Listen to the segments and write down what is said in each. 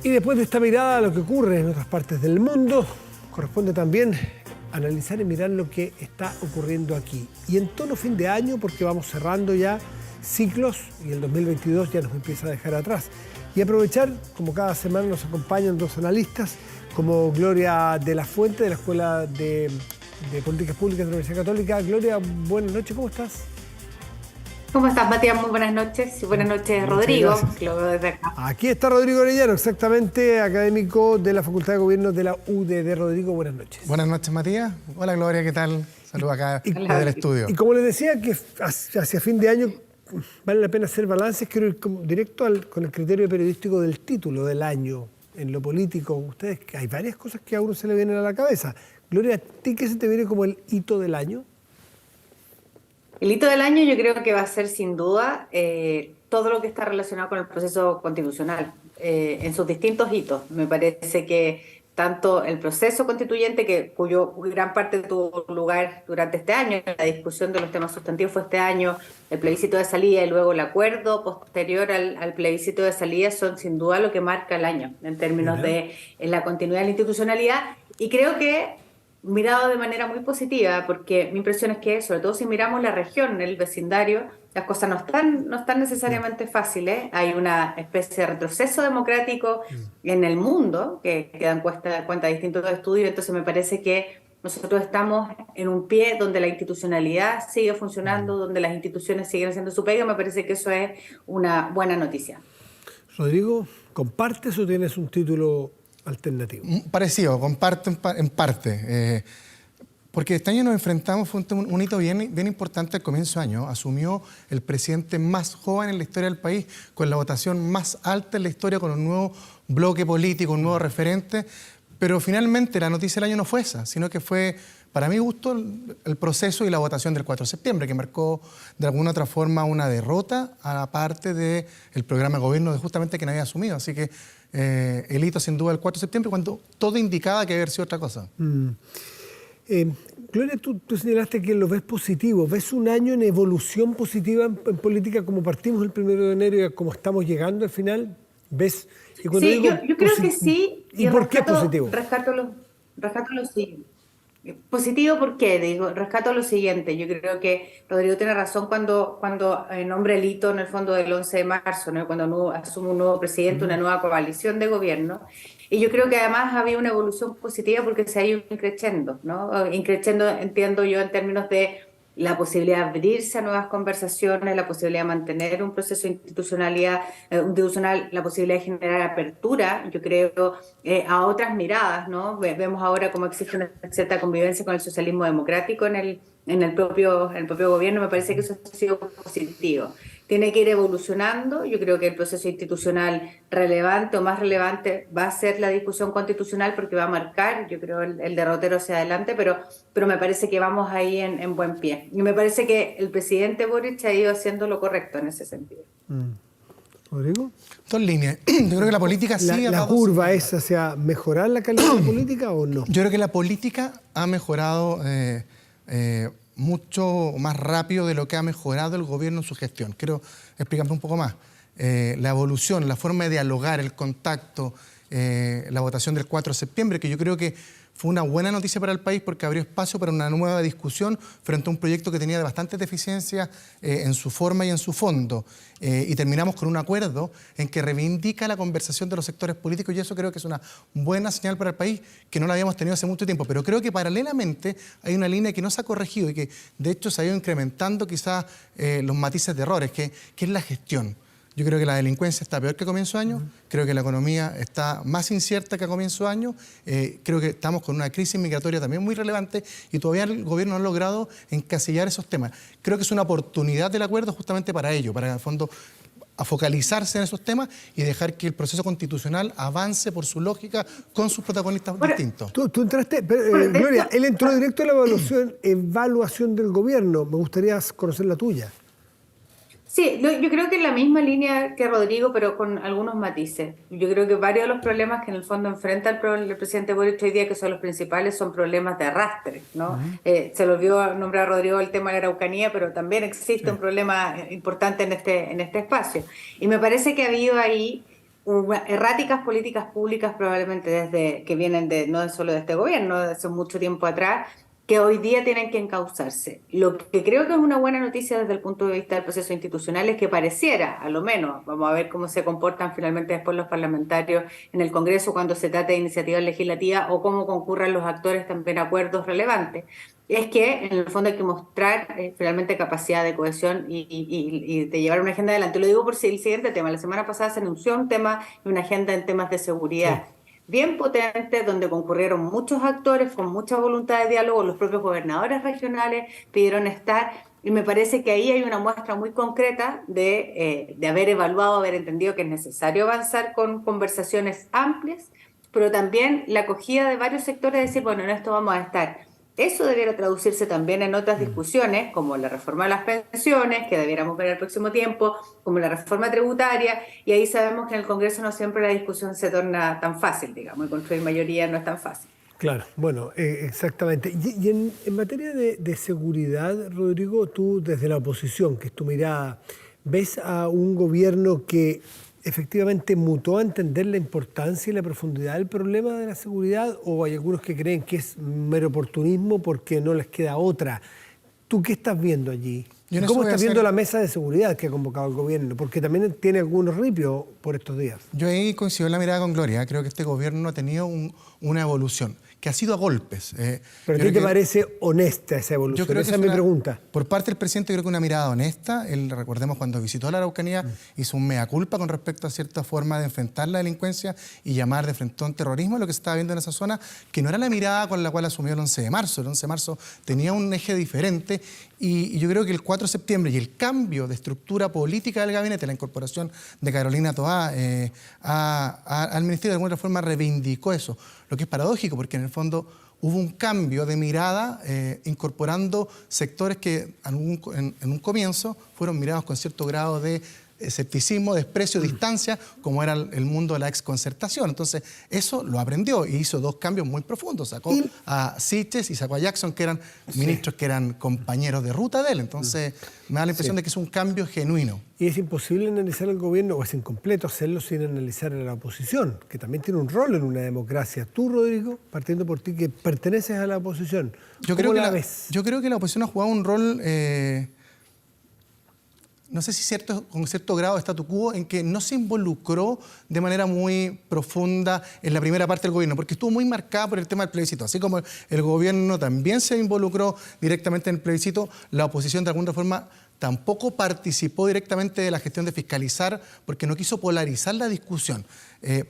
Y después de esta mirada a lo que ocurre en otras partes del mundo, corresponde también analizar y mirar lo que está ocurriendo aquí. Y en tono fin de año, porque vamos cerrando ya ciclos y el 2022 ya nos empieza a dejar atrás. Y aprovechar, como cada semana nos acompañan dos analistas, como Gloria de la Fuente, de la Escuela de Políticas Públicas de la Universidad Católica. Gloria, buenas noches, ¿cómo estás? ¿Cómo estás, Matías? Muy buenas noches. Y buenas noches, Rodrigo, que lo veo desde acá. Aquí está Rodrigo Orellano, exactamente, académico de la Facultad de Gobierno de la UDD. Rodrigo, buenas noches. Buenas noches, Matías. Hola, Gloria, ¿qué tal? Saludos acá desde el estudio. Y como les decía, que hacia fin de año vale la pena hacer balances, quiero ir directo con el criterio periodístico del título del año. En lo político, ustedes, hay varias cosas que a uno se le vienen a la cabeza. Gloria, ¿a ti qué se te viene como el hito del año? El hito del año yo creo que va a ser sin duda todo lo que está relacionado con el proceso constitucional, en sus distintos hitos. Me parece que tanto el proceso constituyente, cuyo gran parte tuvo lugar durante este año, la discusión de los temas sustantivos fue este año, el plebiscito de salida y luego el acuerdo posterior al plebiscito de salida son sin duda lo que marca el año en términos de la continuidad de la institucionalidad. Y creo que mirado de manera muy positiva, porque mi impresión es que, sobre todo si miramos la región, el vecindario, las cosas no están necesariamente fáciles. Hay una especie de retroceso democrático en el mundo, que dan cuenta de distintos estudios, entonces me parece que nosotros estamos en un pie donde la institucionalidad sigue funcionando, donde las instituciones siguen haciendo su pega, me parece que eso es una buena noticia. Rodrigo, ¿compartes o tienes un título alternativo? Parecido, comparto en parte. Porque este año nos enfrentamos, fue un hito bien importante al comienzo de año. Asumió el presidente más joven en la historia del país, con la votación más alta en la historia, con un nuevo bloque político, un nuevo referente. Pero finalmente la noticia del año no fue esa, sino que fue, para mi gusto, el proceso y la votación del 4 de septiembre, que marcó de alguna otra forma una derrota a la parte del programa de gobierno de justamente que no había asumido. Así que el hito sin duda el 4 de septiembre, cuando todo indicaba que había sido otra cosa. Gloria, tú señalaste que lo ves positivo. ¿Ves un año en evolución positiva en política como partimos el 1 de enero y como estamos llegando al final? ¿Ves? Y cuando sí, yo creo que sí. ¿Y por qué positivo? Rescato lo siguiente. Positivo, ¿por qué? Rescato lo siguiente. Yo creo que Rodrigo tiene razón cuando nombra el hito en el fondo del 11 de marzo, ¿no? Cuando asume un nuevo presidente, una nueva coalición de gobierno. Y yo creo que además había una evolución positiva porque se ha ido increciendo, ¿no? Increciendo, entiendo yo, en términos de la posibilidad de abrirse a nuevas conversaciones, la posibilidad de mantener un proceso institucional, la posibilidad de generar apertura, yo creo, a otras miradas, ¿no? Vemos ahora cómo existe una cierta convivencia con el socialismo democrático en el propio gobierno. Me parece que eso ha sido positivo. Tiene que ir evolucionando. Yo creo que el proceso institucional relevante o más relevante va a ser la discusión constitucional porque va a marcar, yo creo, el derrotero hacia adelante, pero me parece que vamos ahí en buen pie. Y me parece que el presidente Boric ha ido haciendo lo correcto en ese sentido. ¿Rodrigo? Dos líneas. Yo creo que la política sí ¿La curva es hacia mejorar la calidad de la política o no? Yo creo que la política ha mejorado mucho más rápido de lo que ha mejorado el gobierno en su gestión. Quiero explicarme un poco más. La evolución, la forma de dialogar, el contacto, la votación del 4 de septiembre, que yo creo que fue una buena noticia para el país porque abrió espacio para una nueva discusión frente a un proyecto que tenía bastantes deficiencias en su forma y en su fondo. Y terminamos con un acuerdo en que reivindica la conversación de los sectores políticos y eso creo que es una buena señal para el país que no la habíamos tenido hace mucho tiempo. Pero creo que paralelamente hay una línea que no se ha corregido y que de hecho se ha ido incrementando quizás los matices de errores, que es la gestión. Yo creo que la delincuencia está peor que a comienzo de año, creo que la economía está más incierta que a comienzo de año, creo que estamos con una crisis migratoria también muy relevante y todavía el gobierno no ha logrado encasillar esos temas. Creo que es una oportunidad del acuerdo justamente para ello, para en el fondo a focalizarse en esos temas y dejar que el proceso constitucional avance por su lógica con sus protagonistas distintos. Tú entraste, Gloria, él entró directo a la evaluación del gobierno. Me gustaría conocer la tuya. Sí, yo creo que en la misma línea que Rodrigo, pero con algunos matices. Yo creo que varios de los problemas que en el fondo enfrenta el presidente Boric hoy día, que son los principales, son problemas de arrastre, ¿no? Se le olvidó nombrar a Rodrigo el tema de la Araucanía, pero también existe un problema importante en este espacio. Y me parece que ha habido ahí erráticas políticas públicas probablemente desde que vienen no solo de este gobierno, de hace mucho tiempo atrás, que hoy día tienen que encauzarse. Lo que creo que es una buena noticia desde el punto de vista del proceso institucional es que pareciera, a lo menos, vamos a ver cómo se comportan finalmente después los parlamentarios en el Congreso cuando se trate de iniciativas legislativas o cómo concurran los actores también a acuerdos relevantes, es que en el fondo hay que mostrar finalmente capacidad de cohesión y de llevar una agenda adelante. Lo digo por si el siguiente tema. La semana pasada se anunció un tema y una agenda en temas de seguridad. Sí. Bien potente, donde concurrieron muchos actores con mucha voluntad de diálogo, los propios gobernadores regionales pidieron estar, y me parece que ahí hay una muestra muy concreta de haber evaluado, haber entendido que es necesario avanzar con conversaciones amplias, pero también la acogida de varios sectores, decir, bueno, en esto vamos a estar. Eso debiera traducirse también en otras discusiones, como la reforma de las pensiones, que debiéramos ver el próximo tiempo, como la reforma tributaria, y ahí sabemos que en el Congreso no siempre la discusión se torna tan fácil, digamos, y construir mayoría no es tan fácil. Claro, bueno, exactamente. Y en materia de seguridad, Rodrigo, tú desde la oposición, que es tu mirada, ¿ves a un gobierno que efectivamente mutó a entender la importancia y la profundidad del problema de la seguridad, o hay algunos que creen que es mero oportunismo porque no les queda otra? ¿Tú qué estás viendo allí? ¿Cómo estás viendo la mesa de seguridad que ha convocado el gobierno? Porque también tiene algunos ripios por estos días. Yo ahí coincido en la mirada con Gloria. Creo que este gobierno ha tenido una evolución que ha sido a golpes. ¿Pero a ti te parece honesta esa evolución? Yo creo esa es mi pregunta. Por parte del presidente, yo creo que una mirada honesta. Él, recordemos, cuando visitó la Araucanía, hizo un mea culpa con respecto a cierta forma de enfrentar la delincuencia y llamar de frente a un terrorismo, lo que se estaba viendo en esa zona, que no era la mirada con la cual asumió el 11 de marzo. El 11 de marzo tenía un eje diferente y yo creo que el 4 de septiembre y el cambio de estructura política del gabinete, la incorporación de Carolina Toá al ministerio, de alguna forma reivindicó eso. Lo que es paradójico, porque en el fondo hubo un cambio de mirada incorporando sectores que en un comienzo fueron mirados con cierto grado de escepticismo, desprecio, distancia, como era el mundo de la exconcertación. Entonces, eso lo aprendió y hizo dos cambios muy profundos. Sacó a Siches y sacó a Jackson, que eran ministros que eran compañeros de ruta de él. Entonces, me da la impresión de que es un cambio genuino. Y es imposible analizar al gobierno, o es incompleto hacerlo sin analizar a la oposición, que también tiene un rol en una democracia. Tú, Rodrigo, partiendo por ti, que perteneces a la oposición, ¿cómo la ves? Yo creo que la oposición ha jugado un rol... no sé si con cierto grado de statu quo, en que no se involucró de manera muy profunda en la primera parte del gobierno, porque estuvo muy marcada por el tema del plebiscito. Así como el gobierno también se involucró directamente en el plebiscito, la oposición de alguna forma tampoco participó directamente de la gestión de fiscalizar, porque no quiso polarizar la discusión.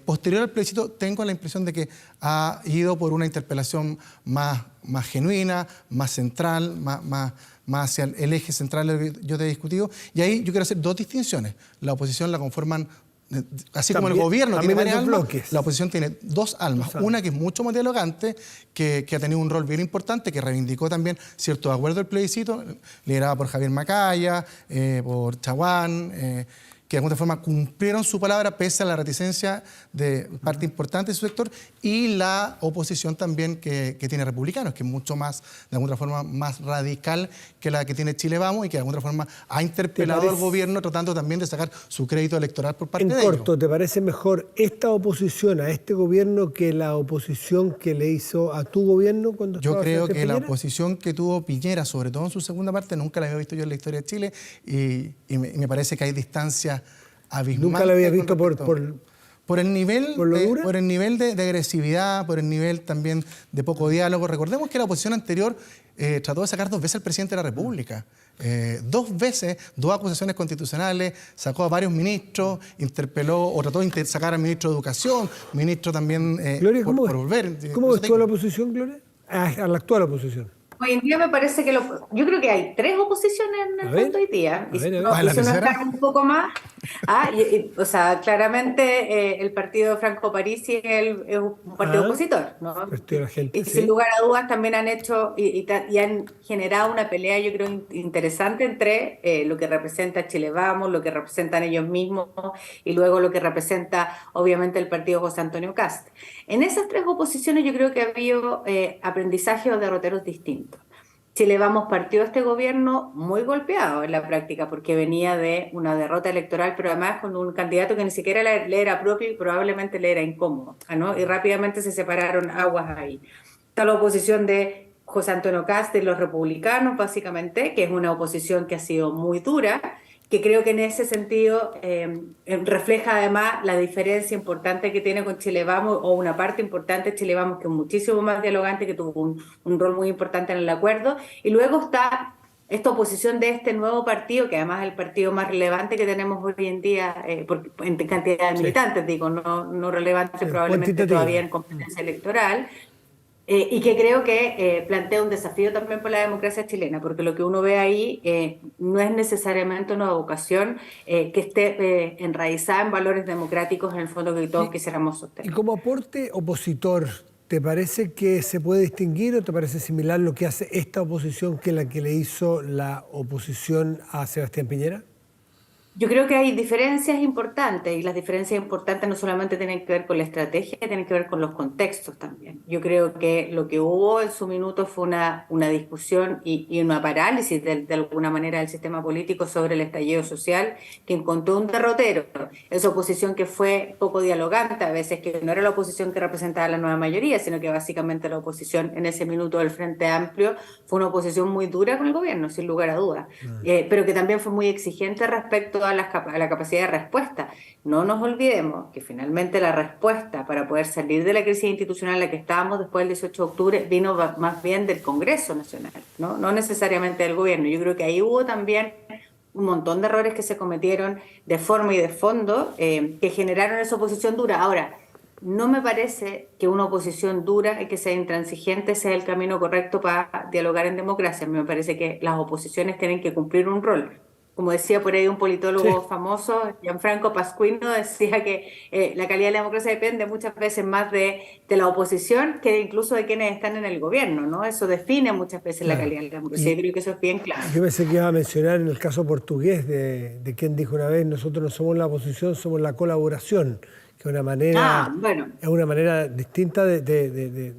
Posterior al plebiscito, tengo la impresión de que ha ido por una interpelación más genuina, más central, más hacia el eje central que yo te he discutido. Y ahí yo quiero hacer dos distinciones. La oposición la conforman, así como el gobierno tiene varias almas, la oposición tiene dos almas. Una que es mucho más dialogante, que ha tenido un rol bien importante, que reivindicó también cierto acuerdo del plebiscito, liderada por Javier Macaya, por Chaguán, que de alguna forma cumplieron su palabra pese a la reticencia de parte importante de su sector, y la oposición también que tiene Republicanos, que es mucho más, de alguna forma, más radical que la que tiene Chile Vamos y que de alguna forma ha interpelado al gobierno tratando también de sacar su crédito electoral por parte de ellos. En corto, ¿te parece mejor esta oposición a este gobierno que la oposición que le hizo a tu gobierno cuando Yo creo que la oposición que tuvo Piñera, sobre todo en su segunda parte, nunca la había visto yo en la historia de Chile y me parece que hay distancia abismal. ¿Nunca la habías visto por el nivel de agresividad, por el nivel también de poco diálogo? Recordemos que la oposición anterior trató de sacar 2 veces al presidente de la República. 2 veces, 2 acusaciones constitucionales, sacó a varios ministros, interpeló o trató de sacar al ministro de Educación, ministro también Gloria, por volver. ¿Cómo ves tú a la oposición, Gloria? A la actual oposición. Hoy en día me parece que yo creo que hay 3 oposiciones en el fondo hoy día. Y si uno está un poco más, o sea, claramente el partido Franco Parisi es un partido opositor, ¿no? Partido de la gente, y sin lugar a dudas también han hecho y han generado una pelea, yo creo, interesante entre lo que representa Chile Vamos, lo que representan ellos mismos y luego lo que representa obviamente el partido José Antonio Kast. En esas 3 oposiciones yo creo que ha habido aprendizaje o derroteros distintos. Chile Vamos partió este gobierno muy golpeado en la práctica porque venía de una derrota electoral, pero además con un candidato que ni siquiera le era propio y probablemente le era incómodo, ¿no? Y rápidamente se separaron aguas ahí. Está la oposición de José Antonio Kast de los republicanos, básicamente, que es una oposición que ha sido muy dura, que creo que en ese sentido refleja además la diferencia importante que tiene con Chile Vamos, o una parte importante de Chile Vamos, que es muchísimo más dialogante, que tuvo un rol muy importante en el acuerdo. Y luego está esta oposición de este nuevo partido, que además es el partido más relevante que tenemos hoy en día, en cantidad de militantes, digo, no relevante probablemente todavía en competencia electoral. Y que creo que plantea un desafío también para la democracia chilena, porque lo que uno ve ahí no es necesariamente una vocación que esté enraizada en valores democráticos, en el fondo que todos quisiéramos sostener. Y como aporte opositor, ¿te parece que se puede distinguir o te parece similar lo que hace esta oposición que la que le hizo la oposición a Sebastián Piñera? Yo creo que hay diferencias importantes y las diferencias importantes no solamente tienen que ver con la estrategia, tienen que ver con los contextos también. Yo creo que lo que hubo en su minuto fue una discusión y una parálisis de alguna manera del sistema político sobre el estallido social que encontró un derrotero. Esa oposición que fue poco dialogante, a veces que no era la oposición que representaba la nueva mayoría, sino que básicamente la oposición en ese minuto del Frente Amplio fue una oposición muy dura con el gobierno, sin lugar a dudas, pero que también fue muy exigente respecto a la capacidad de respuesta. No nos olvidemos que finalmente la respuesta para poder salir de la crisis institucional en la que estábamos después del 18 de octubre vino más bien del Congreso Nacional, no necesariamente del gobierno. Yo creo que ahí hubo también un montón de errores que se cometieron de forma y de fondo que generaron esa oposición dura. Ahora, no me parece que una oposición dura y que sea intransigente sea el camino correcto para dialogar en democracia. Me parece que las oposiciones tienen que cumplir un rol. Como decía por ahí un politólogo famoso, Gianfranco Pasquino, decía que la calidad de la democracia depende muchas veces más de la oposición que incluso de quienes están en el gobierno, ¿no? Eso define muchas veces la calidad de la democracia. Yo creo que eso es bien claro. Yo pensé que iba a mencionar en el caso portugués de quien dijo una vez, nosotros no somos la oposición, somos la colaboración, que es una manera, es una manera distinta de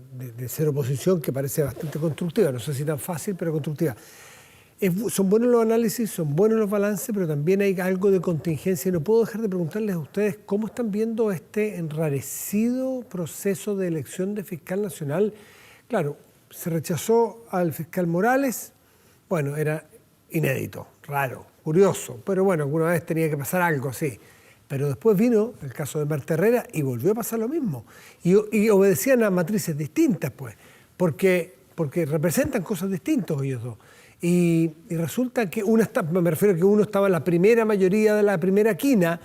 ser oposición que parece bastante constructiva, no sé si tan fácil, pero constructiva. Son buenos los análisis, son buenos los balances, pero también hay algo de contingencia. Y no puedo dejar de preguntarles a ustedes cómo están viendo este enrarecido proceso de elección de fiscal nacional. Claro, se rechazó al fiscal Morales, bueno, era inédito, raro, curioso, pero bueno, alguna vez tenía que pasar algo así. Pero después vino el caso de Marta Herrera y volvió a pasar lo mismo. Y obedecían a matrices distintas, pues, porque representan cosas distintas ellos dos. Y resulta que me refiero a que uno estaba en la primera mayoría de la primera quina,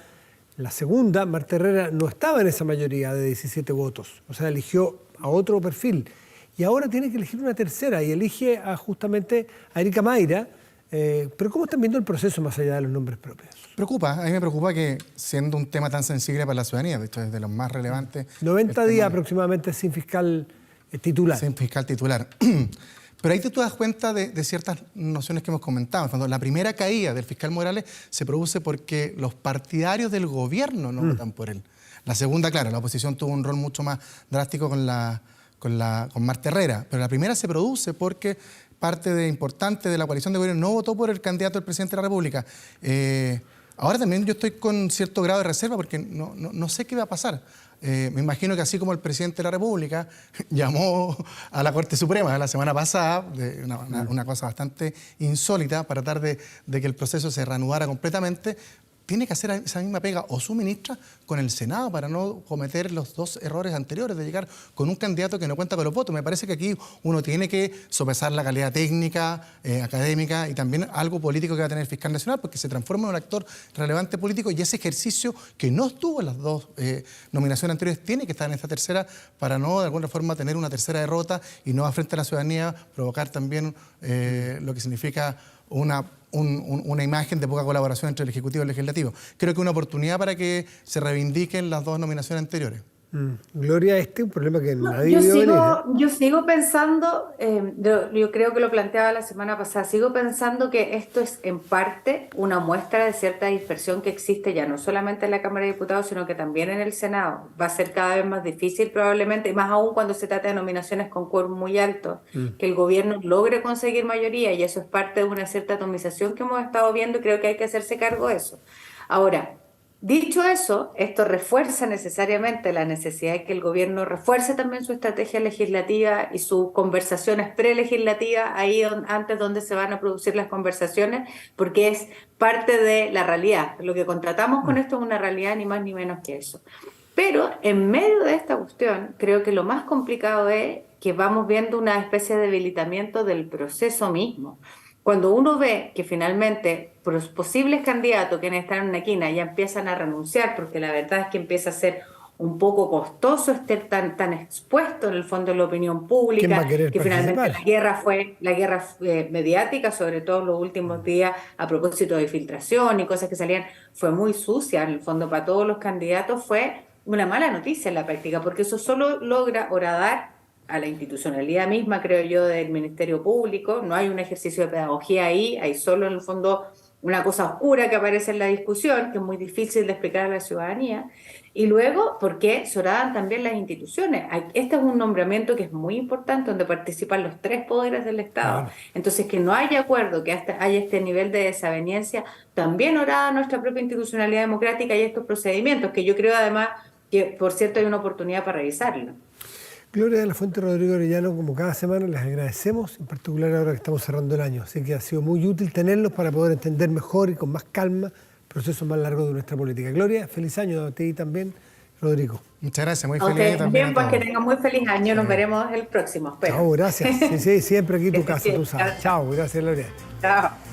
la segunda, Marta Herrera, no estaba en esa mayoría de 17 votos, o sea, eligió a otro perfil. Y ahora tiene que elegir una tercera y elige justamente a Erika Mayra. Pero ¿cómo están viendo el proceso más allá de los nombres propios? A mí me preocupa que siendo un tema tan sensible para la ciudadanía, esto es de los más relevantes. 90 días aproximadamente sin fiscal titular. Sin fiscal titular. Pero ahí te das cuenta de ciertas nociones que hemos comentado. Cuando la primera caída del fiscal Morales se produce porque los partidarios del gobierno no votan por él. La segunda, claro, la oposición tuvo un rol mucho más drástico con Marta Herrera. Pero la primera se produce porque parte importante de la coalición de gobierno no votó por el candidato del presidente de la República. Ahora también yo estoy con cierto grado de reserva porque no sé qué va a pasar. Me imagino que así como el presidente de la República llamó a la Corte Suprema la semana pasada, una cosa bastante insólita, para tratar de que el proceso se reanudara completamente, tiene que hacer esa misma pega o su ministra con el Senado para no cometer los dos errores anteriores de llegar con un candidato que no cuenta con los votos. Me parece que aquí uno tiene que sopesar la calidad técnica, académica y también algo político que va a tener el fiscal nacional, porque se transforma en un actor relevante político y ese ejercicio que no estuvo en las dos nominaciones anteriores tiene que estar en esta tercera para no de alguna forma tener una tercera derrota y no frente a la ciudadanía provocar también lo que significa una imagen de poca colaboración entre el Ejecutivo y el Legislativo. Creo que es una oportunidad para que se reivindiquen las dos nominaciones anteriores. Gloria, este es un problema que nadie Yo vio venir, yo sigo pensando, yo creo que lo planteaba la semana pasada, sigo pensando que esto es en parte una muestra de cierta dispersión que existe ya no solamente en la Cámara de Diputados, sino que también en el Senado. Va a ser cada vez más difícil probablemente, y más aún cuando se trata de nominaciones con quórum muy alto, que el gobierno logre conseguir mayoría, y eso es parte de una cierta atomización que hemos estado viendo y creo que hay que hacerse cargo de eso. Ahora, dicho eso, esto refuerza necesariamente la necesidad de que el gobierno refuerce también su estrategia legislativa y sus conversaciones prelegislativas, ahí antes donde se van a producir las conversaciones, porque es parte de la realidad. Lo que contratamos con esto es una realidad, ni más ni menos que eso. Pero en medio de esta cuestión, creo que lo más complicado es que vamos viendo una especie de debilitamiento del proceso mismo. Cuando uno ve que finalmente los posibles candidatos que están en una esquina ya empiezan a renunciar, porque la verdad es que empieza a ser un poco costoso estar tan expuesto en el fondo de la opinión ¿Quién pública, va a querer que finalmente participar? la guerra mediática, sobre todo en los últimos días, a propósito de filtración y cosas que salían, fue muy sucia en el fondo para todos los candidatos, fue una mala noticia en la práctica, porque eso solo logra horadar a la institucionalidad misma, creo yo, del Ministerio Público. No hay un ejercicio de pedagogía ahí, hay solo en el fondo una cosa oscura que aparece en la discusión, que es muy difícil de explicar a la ciudadanía. Y luego, ¿por qué se horadan también las instituciones? Este es un nombramiento que es muy importante, donde participan los tres poderes del Estado. Claro. Entonces, que no haya acuerdo, que haya este nivel de desaveniencia, también horada nuestra propia institucionalidad democrática y estos procedimientos, que yo creo además que, por cierto, hay una oportunidad para revisarlo. Gloria de la Fuente, Rodrigo Orellano, como cada semana, les agradecemos, en particular ahora que estamos cerrando el año. Así que ha sido muy útil tenerlos para poder entender mejor y con más calma procesos más largos de nuestra política. Gloria, feliz año a ti también, Rodrigo. Muchas gracias, muy feliz año también. Bien, pues que tengan muy feliz año, nos veremos el próximo. Espero. Chao, gracias. Sí, siempre aquí tu casa, tú sabes. Chao, gracias, Gloria. Chao.